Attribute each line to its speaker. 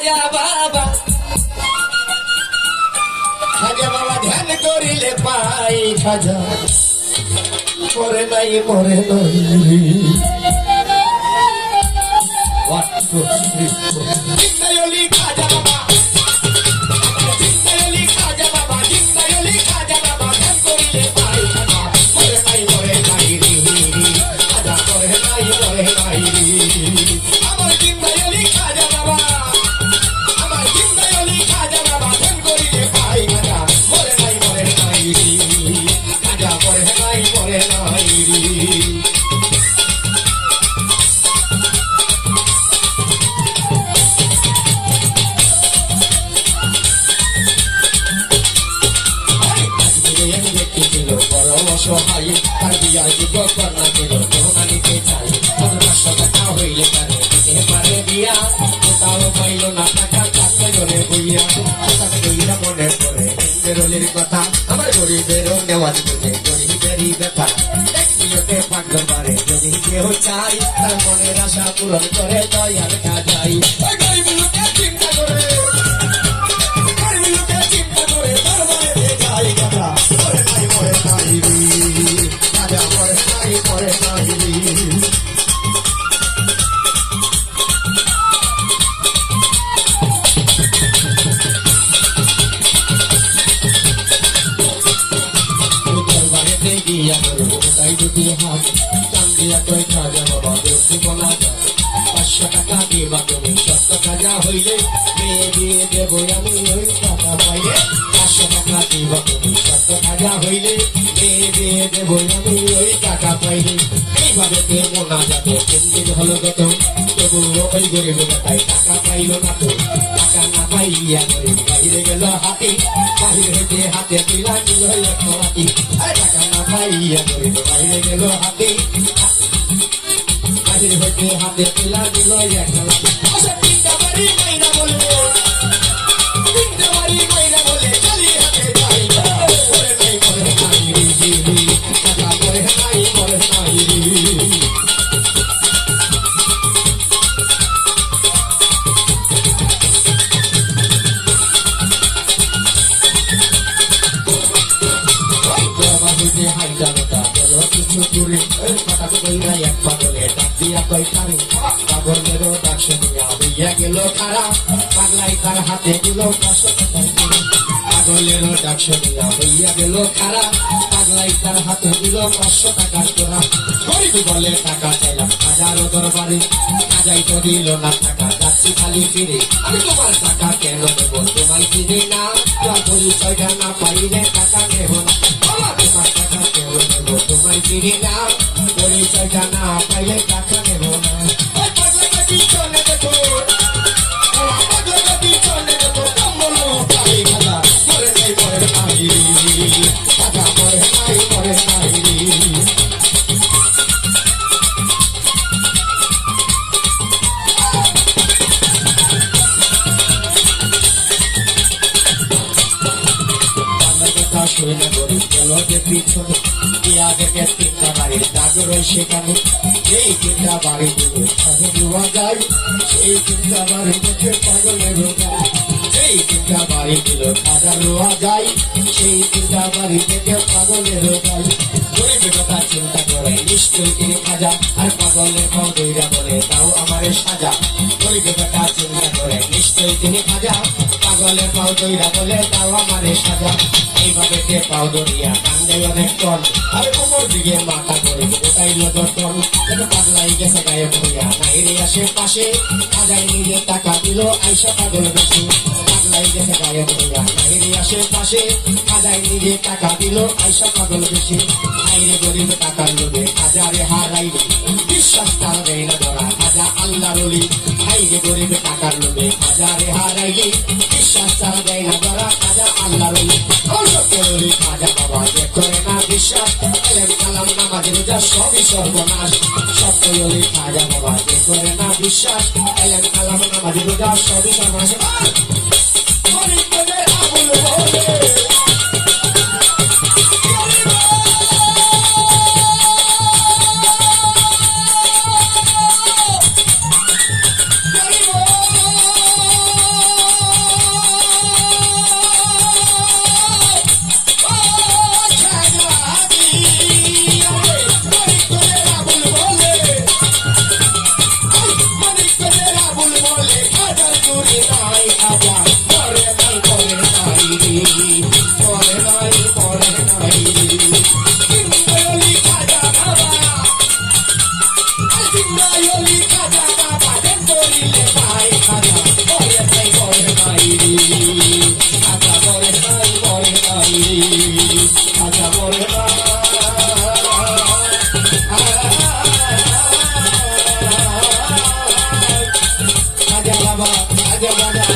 Speaker 1: খাজা বাবা ধ্যান করিলে পাই খাজা মরে নাই মরে নাই জিন্দায়লি খাজা বাবা জিন্দায়লি খাজা বাবা জিন্দায়লি খাজা বাবা ধ্যান করিলে পাই খাজা মরে নাই রে খাজা মরে নাই রে আমার জিন্দায়লি খাজা বাবা আমার জিন্দায়লি খাজা বাবা ধ্যান করিলে পাই খাজা মরে নাই রে খাজা মরে নাই রে সহায় আর বিয়ার যুগ কন্যা দিল করোনা নিতে চাই 1500 টাকা হইলে তারে দিতে পারে বিয়া কোথাও পাইল না টাকা চাকরি করে বইয়া টাকা কইরা মনে পড়ে বেরোলির কথা আমার গরিবেরও নেওয়াজ বুঝে গরিবেরই ব্যাপার একদিনতে পাগল পারে যদি কেউ চাই তার মনের আশা পূরণ করে দয়াল খাজাই গরিব লোকে চিন্তা করে টাকা দিবা তুমি সত্য খাজা হইলে মেয়ে দিয়ে দেবো আমি ওই টাকা পাইলে 500 টাকা দিবা তুমি সত্য খাজা হইলে মেয়ে দিয়ে দেবো আমি ওই টাকা পাইলে এইভাবে মোনা যাবে 3 দিন হলো গত তবুও ওই গরিব বেটায় টাকা পাইল না তো টাকা না পাইয়া গরিব বাইরে গেল হাতে বাহির হইতে হাতে দিলা নিল রাতি টাকা না পাইয়া গরিব বাইরে গেল হাতে বাহির হইতে হাতে দিলা নিল পাগলেরও ডাক শুনিয়া হইয়া গেল খারা পাগলাই তার হাতে দিল 500 টাকা পাগলেরও ডাক শুনিয়া হইয়া গেল খারা পাগলাই তার হাতে দিল 500 টাকার তোরা গরিব বলে টাকা চাইলাম হাজারো দরবারে কাজাই তো দিল না টাকা যাচ্ছি খালি ফিরে আমি তোমার টাকা কেন দেবো তোমায় চিনি না তোমার পরিচয়টা না পাইলে টাকা নেব না তোমার টাকা কেন নেবো তোমায় চিনি না পরিচয়টা না পাইলে টাকা নেব না চলে দেখো চলে দেখো কম্বলো পাই খাজা মরে নাই মরে নাই টাকা মরে নাই মরে নাই শুনে গরিব গেল যে পিছনে আগে 3টা বাড়ির দাগ রয় সেখানে সেই 3টা বাড়ি দিলে সাথে দেওয়া যায় সেই 3টা বাড়ি দেখে পাগলের রোগায় সেই 3টা বাড়ি দিল খাজা রোয়া যায় সেই 3টা বাড়ি দেখে পাগলের রোগায় গরিবের কথা চিন্তা করে নিশ্চয়ই তিনি খাজা আর পাগলের পাও দইরা বলে তাও আমারে সাজা গরিবের কথা চিন্তা করে নিশ্চয়ই তিনি খাজা পাগলের পাও দইরা বলে তাও আমারে সাজা এইভাবে পাও দরিয়া কান্দে অনেক টন আর কোমর দিকে মাথা করে ওটাইল দর্পণ পাগলাই গেছে গায়ে ভরিয়া নাইরে আশেপাশে খাজাই নিজে টাকা দিল আইসা পাগল বেশি পাগলাই গেছে গায়ে ভরিয়া নাইরে আশেপাশে খাজাই নিজে টাকা দিল আইসা পাগল বেশি আইরে গরিব টাকার লোভে খাজারে হারাইলে বিশ্বাস তার দেয় না ধরা খাজা আল্লাহর ওলি আইরে গরিব টাকার লোভে খাজারে হারাইলে বিশ্বাস তার দেয় না ধরা খাজা আল্লাহর ওলি খাজা বাবা যে করে না বিশ্বাস কালাম নামাজ রোজা সবই সর্বনাশ সত্যি খাজা বাবা যে করে না বিশ্বাস কালাম নামাজ রোজা সবই সর্বনাশ বাবা আজ বাবা